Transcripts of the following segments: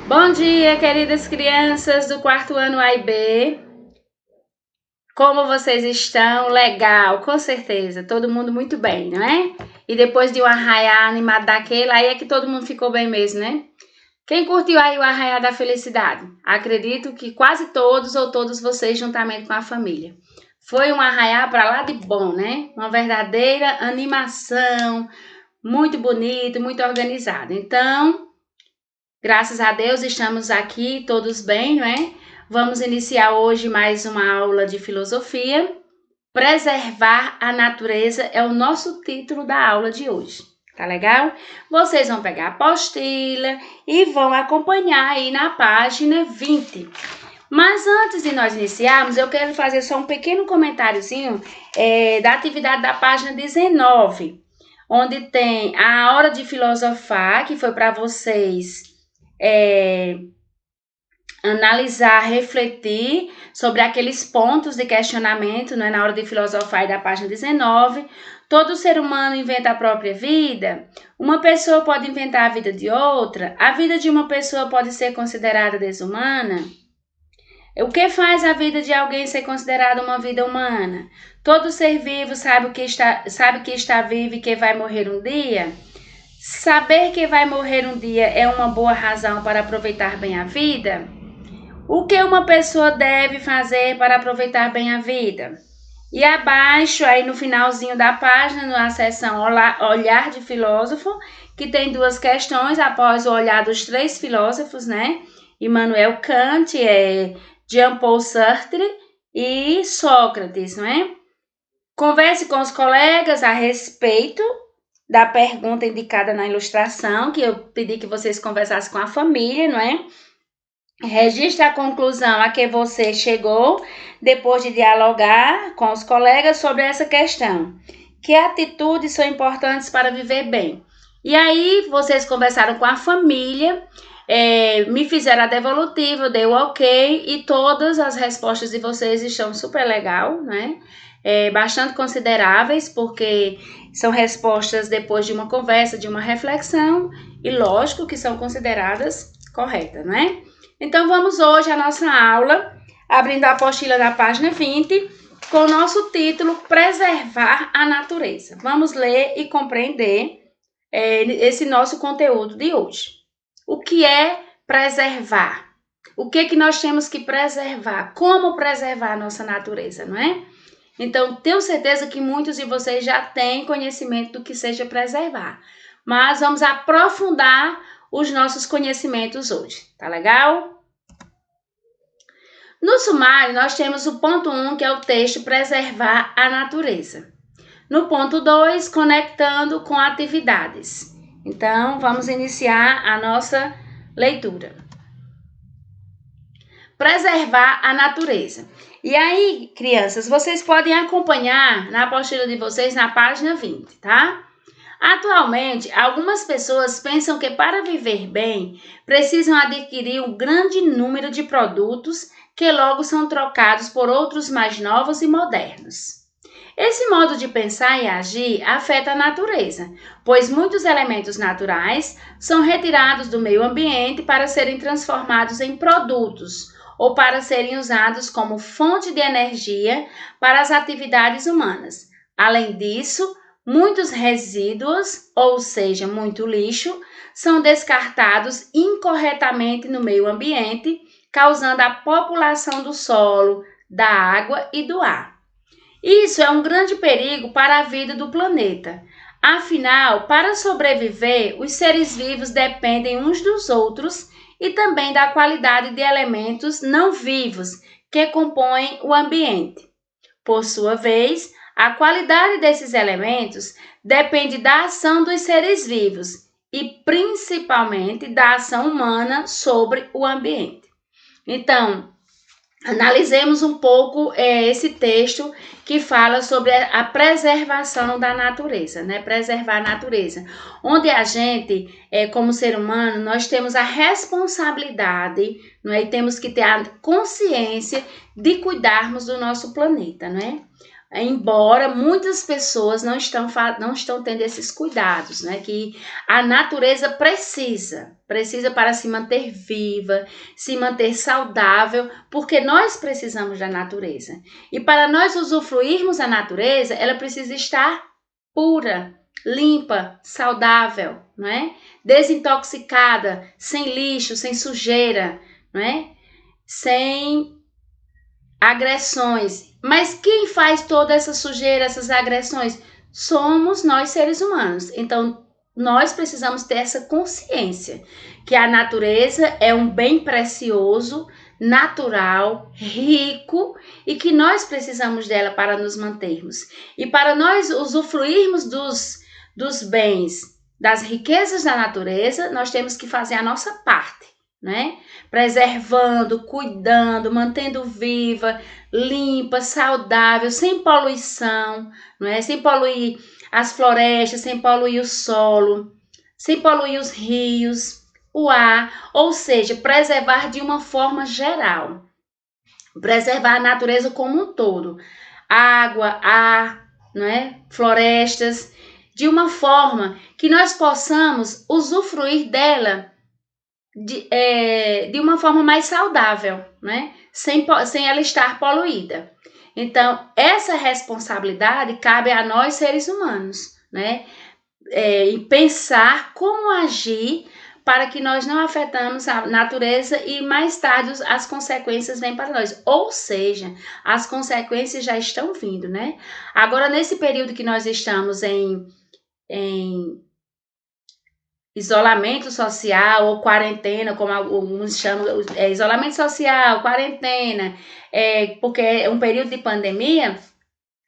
Bom dia, queridas crianças do quarto ano A e B. Como vocês estão? Legal, com certeza. Todo mundo muito bem, não é? E depois de um arraiar animado daquele, aí é que todo mundo ficou bem mesmo, né? Quem curtiu aí o arraiar da felicidade? Acredito que quase todos ou todos vocês juntamente com a família. Foi um arraiar para lá de bom, né? Uma verdadeira animação, muito bonito, muito organizado. Então, graças a Deus estamos aqui todos bem, não é? Vamos iniciar hoje mais uma aula de filosofia. Preservar a natureza é o nosso título da aula de hoje. Tá legal? Vocês vão pegar a apostila e vão acompanhar aí na página 20. Mas antes de nós iniciarmos, eu quero fazer só um pequeno comentáriozinho da atividade da página 19, onde tem a hora de filosofar, que foi para vocês analisar, refletir sobre aqueles pontos de questionamento, né, na hora de filosofar da página 19. Todo ser humano inventa a própria vida? Uma pessoa pode inventar a vida de outra? A vida de uma pessoa pode ser considerada desumana? O que faz a vida de alguém ser considerada uma vida humana? Todo ser vivo sabe que está vivo e que vai morrer um dia? Saber que vai morrer um dia é uma boa razão para aproveitar bem a vida? O que uma pessoa deve fazer para aproveitar bem a vida? E abaixo, aí no finalzinho da página, na seção Olhar de Filósofo, que tem duas questões após o olhar dos três filósofos, né? Immanuel Kant, Jean-Paul Sartre e Sócrates, não é? Converse com os colegas a respeito da pergunta indicada na ilustração, que eu pedi que vocês conversassem com a família, não é? Registre a conclusão a que você chegou depois de dialogar com os colegas sobre essa questão. Que atitudes são importantes para viver bem? E aí, vocês conversaram com a família, me fizeram a devolutiva, eu dei o ok, e todas as respostas de vocês estão super legal, né? Bastante consideráveis, porque são respostas depois de uma conversa, de uma reflexão, e lógico que são consideradas corretas, né? Então, vamos hoje à nossa aula, abrindo a apostila da página 20, com o nosso título Preservar a Natureza. Vamos ler e compreender esse nosso conteúdo de hoje. O que é preservar? O que nós temos que preservar? Como preservar a nossa natureza, não é? Então, tenho certeza que muitos de vocês já têm conhecimento do que seja preservar. Mas vamos aprofundar os nossos conhecimentos hoje, tá legal? No sumário, nós temos o ponto 1, que é o texto Preservar a Natureza. No ponto 2, conectando com atividades. Então, vamos iniciar a nossa leitura. Preservar a natureza. E aí, crianças, vocês podem acompanhar na apostila de vocês na página 20, tá? Atualmente, algumas pessoas pensam que para viver bem, precisam adquirir um grande número de produtos que logo são trocados por outros mais novos e modernos. Esse modo de pensar e agir afeta a natureza, pois muitos elementos naturais são retirados do meio ambiente para serem transformados em produtos ou para serem usados como fonte de energia para as atividades humanas. Além disso, muitos resíduos, ou seja, muito lixo, são descartados incorretamente no meio ambiente, causando a população do solo, da água e do ar. Isso é um grande perigo para a vida do planeta. Afinal, para sobreviver, os seres vivos dependem uns dos outros e também da qualidade de elementos não vivos que compõem o ambiente. Por sua vez, a qualidade desses elementos depende da ação dos seres vivos e principalmente da ação humana sobre o ambiente. Então, analisemos um pouco esse texto que fala sobre a preservação da natureza, né? Preservar a natureza. Onde a gente, como ser humano, nós temos a responsabilidade, não é? E temos que ter a consciência de cuidarmos do nosso planeta, não é? embora muitas pessoas não estão tendo esses cuidados, né? Que a natureza precisa para se manter viva, se manter saudável, porque nós precisamos da natureza. E para nós usufruirmos da natureza, ela precisa estar pura, limpa, saudável, não é? Desintoxicada, sem lixo, sem sujeira, não é? Sem agressões. Mas quem faz toda essa sujeira, essas agressões? Somos nós, seres humanos. Então, nós precisamos ter essa consciência que a natureza é um bem precioso, natural, rico e que nós precisamos dela para nos mantermos. E para nós usufruirmos dos bens, das riquezas da natureza, nós temos que fazer a nossa parte, né? Preservando, cuidando, mantendo viva, limpa, saudável, sem poluição, não é? Sem poluir as florestas, sem poluir o solo, sem poluir os rios, o ar, ou seja, preservar de uma forma geral. Preservar a natureza como um todo. Água, ar, não é? Florestas, de uma forma que nós possamos usufruir dela de uma forma mais saudável, né? Sem ela estar poluída. Então, essa responsabilidade cabe a nós, seres humanos, né? Em pensar como agir para que nós não afetamos a natureza e mais tarde as consequências vêm para nós. Ou seja, as consequências já estão vindo, né? Agora, nesse período que nós estamos em isolamento social ou quarentena, como alguns chamam, isolamento social, quarentena, porque é um período de pandemia,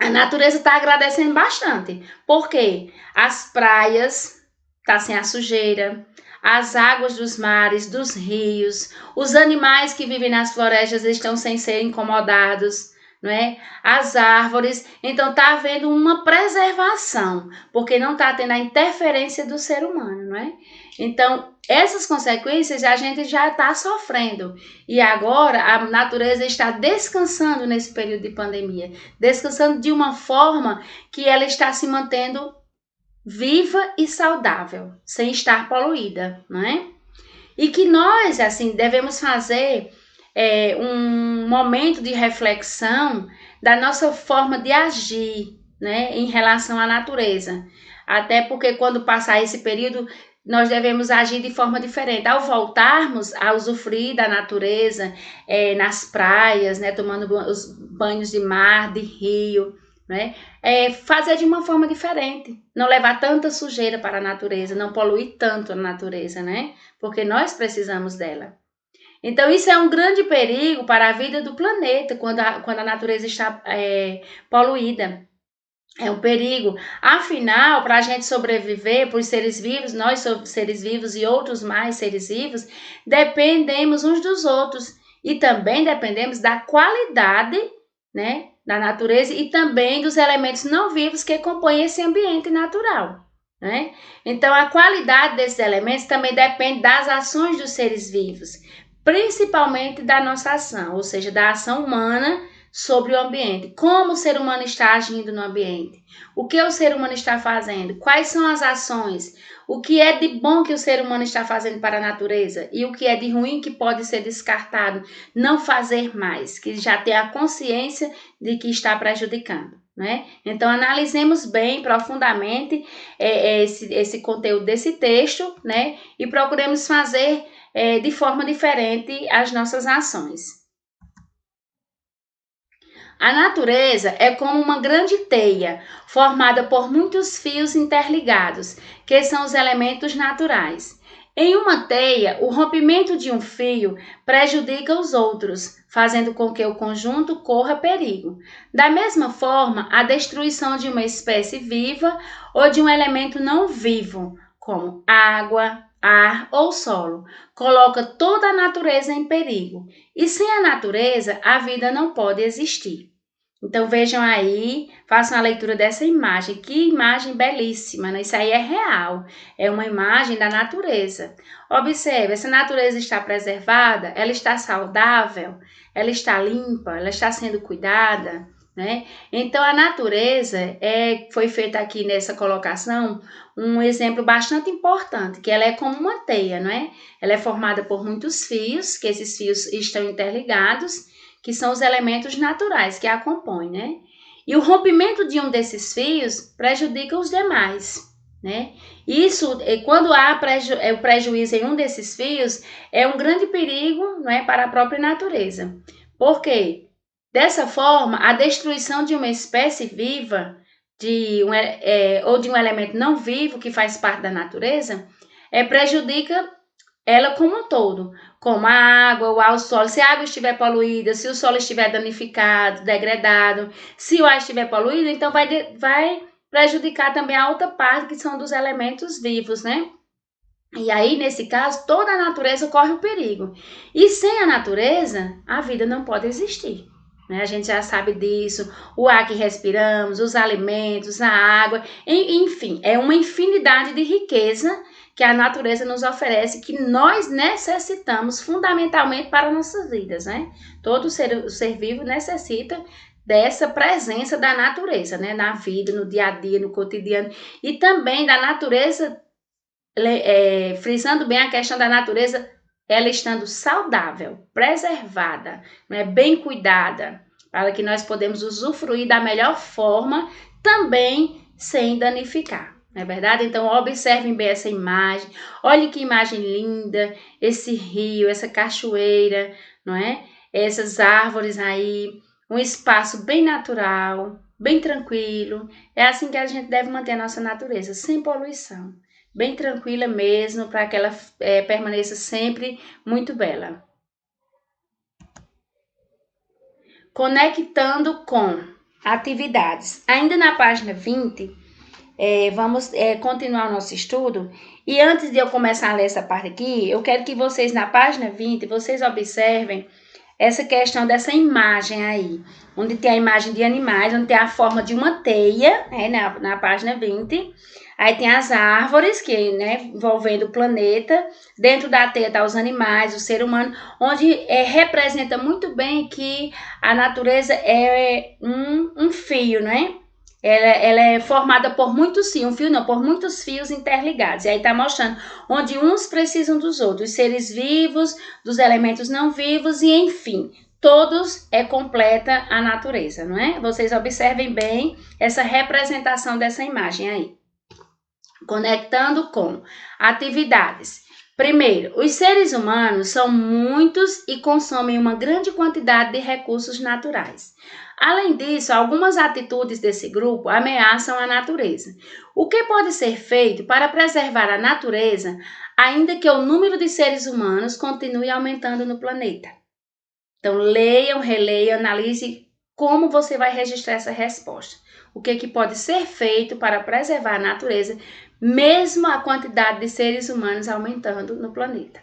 a natureza está agradecendo bastante. Por quê? As praias estão sem a sujeira, as águas dos mares, dos rios, os animais que vivem nas florestas estão sem ser incomodados, não é? As árvores, então está havendo uma preservação, porque não está tendo a interferência do ser humano, não é? Então, essas consequências a gente já está sofrendo, e agora a natureza está descansando nesse período de pandemia, descansando de uma forma que ela está se mantendo viva e saudável, sem estar poluída, não é? E que nós, assim, devemos fazer um momento de reflexão da nossa forma de agir, né, em relação à natureza. Até porque quando passar esse período, nós devemos agir de forma diferente. Ao voltarmos a usufruir da natureza, nas praias, né, tomando os banhos de mar, de rio, né, fazer de uma forma diferente. Não levar tanta sujeira para a natureza, não poluir tanto a natureza, né, porque nós precisamos dela. Então, isso é um grande perigo para a vida do planeta, quando a natureza está poluída. É um perigo. Afinal, para a gente sobreviver, para os seres vivos, nós somos seres vivos e outros mais seres vivos, dependemos uns dos outros. E também dependemos da qualidade, né, da natureza e também dos elementos não vivos que compõem esse ambiente natural, né? Então, a qualidade desses elementos também depende das ações dos seres vivos, principalmente da nossa ação, ou seja, da ação humana sobre o ambiente. Como o ser humano está agindo no ambiente? O que o ser humano está fazendo? Quais são as ações? O que é de bom que o ser humano está fazendo para a natureza? E o que é de ruim que pode ser descartado? Não fazer mais, que já tem a consciência de que está prejudicando, né? Então, analisemos bem, profundamente, esse conteúdo desse texto, né? E procuremos fazer de forma diferente as nossas ações. A natureza é como uma grande teia, formada por muitos fios interligados, que são os elementos naturais. Em uma teia, o rompimento de um fio prejudica os outros, fazendo com que o conjunto corra perigo. Da mesma forma, a destruição de uma espécie viva ou de um elemento não vivo, como água, ar ou solo, coloca toda a natureza em perigo. E sem a natureza, a vida não pode existir. Então vejam aí, façam a leitura dessa imagem. Que imagem belíssima, né? Isso aí é real, é uma imagem da natureza. Observe, essa natureza está preservada, ela está saudável, ela está limpa, ela está sendo cuidada, né? Então, a natureza foi feita aqui nessa colocação um exemplo bastante importante, que ela é como uma teia, não é? Ela é formada por muitos fios, que esses fios estão interligados, que são os elementos naturais que a compõem, né? E o rompimento de um desses fios prejudica os demais, né? Isso, quando há o prejuízo em um desses fios, é um grande perigo, não é, para a própria natureza. Por quê? Dessa forma, a destruição de uma espécie viva ou de um elemento não vivo que faz parte da natureza prejudica ela como um todo, como a água, o solo. Se a água estiver poluída, se o solo estiver danificado, degradado, se o ar estiver poluído, então vai prejudicar também a outra parte, que são dos elementos vivos, né? E aí, nesse caso, toda a natureza corre o perigo. E sem a natureza, a vida não pode existir. A gente já sabe disso, o ar que respiramos, os alimentos, a água, enfim, é uma infinidade de riqueza que a natureza nos oferece, que nós necessitamos fundamentalmente para nossas vidas, né? Todo ser vivo necessita dessa presença da natureza, né? Na vida, no dia a dia, no cotidiano, e também da natureza, frisando bem a questão da natureza, ela estando saudável, preservada, né, bem cuidada, para que nós podemos usufruir da melhor forma, também sem danificar, não é verdade? Então, observem bem essa imagem, olhem que imagem linda, esse rio, essa cachoeira, não é? Essas árvores aí, um espaço bem natural, bem tranquilo. É assim que a gente deve manter a nossa natureza, sem poluição. Bem tranquila mesmo, para que ela permaneça sempre muito bela. Conectando com atividades. Ainda na página 20, vamos continuar o nosso estudo. E antes de eu começar a ler essa parte aqui, eu quero que vocês, na página 20, vocês observem essa questão dessa imagem aí, onde tem a imagem de animais, onde tem a forma de uma teia, na página 20. Aí tem as árvores, que, né, envolvendo o planeta. Dentro da teia tá os animais, o ser humano, onde representa muito bem que a natureza é um fio, né? Ela é formada por muitos fios, por muitos fios interligados. E aí tá mostrando onde uns precisam dos outros, os seres vivos, dos elementos não vivos e, enfim, todos completa a natureza, não é? Vocês observem bem essa representação dessa imagem aí. Conectando com atividades. Primeiro, os seres humanos são muitos e consomem uma grande quantidade de recursos naturais. Além disso, algumas atitudes desse grupo ameaçam a natureza. O que pode ser feito para preservar a natureza, ainda que o número de seres humanos continue aumentando no planeta? Então, leiam, releiam, analise como você vai registrar essa resposta. O que pode ser feito para preservar a natureza, mesmo a quantidade de seres humanos aumentando no planeta.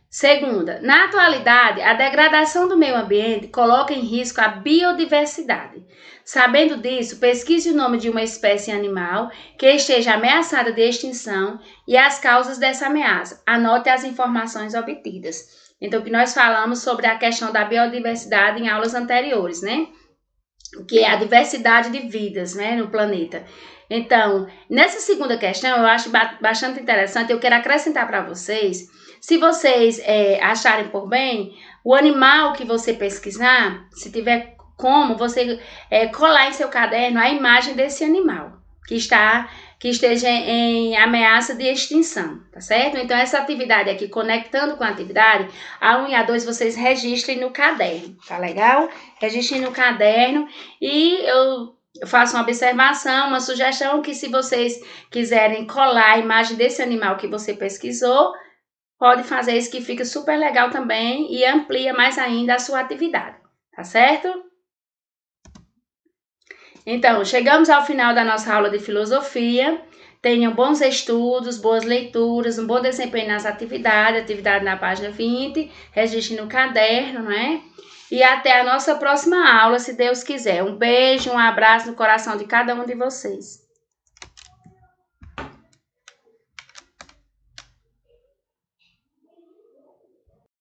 Segunda, na atualidade, a degradação do meio ambiente coloca em risco a biodiversidade. Sabendo disso, pesquise o nome de uma espécie animal que esteja ameaçada de extinção e as causas dessa ameaça. Anote as informações obtidas. Então, que nós falamos sobre a questão da biodiversidade em aulas anteriores, né? Que é a diversidade de vidas, né, no planeta. Então, nessa segunda questão, eu acho bastante interessante, eu quero acrescentar para vocês, se vocês acharem por bem, o animal que você pesquisar, se tiver como, você colar em seu caderno a imagem desse animal, que esteja em ameaça de extinção, tá certo? Então, essa atividade aqui, conectando com a atividade, a 1 e a 2 vocês registrem no caderno, tá legal? Registrem no caderno e eu faço uma observação, uma sugestão, que se vocês quiserem colar a imagem desse animal que você pesquisou, pode fazer isso, que fica super legal também e amplia mais ainda a sua atividade, tá certo? Então, chegamos ao final da nossa aula de filosofia. Tenham bons estudos, boas leituras, um bom desempenho nas atividades, atividade na página 20, registre no caderno, não é? E até a nossa próxima aula, se Deus quiser. Um beijo, um abraço no coração de cada um de vocês.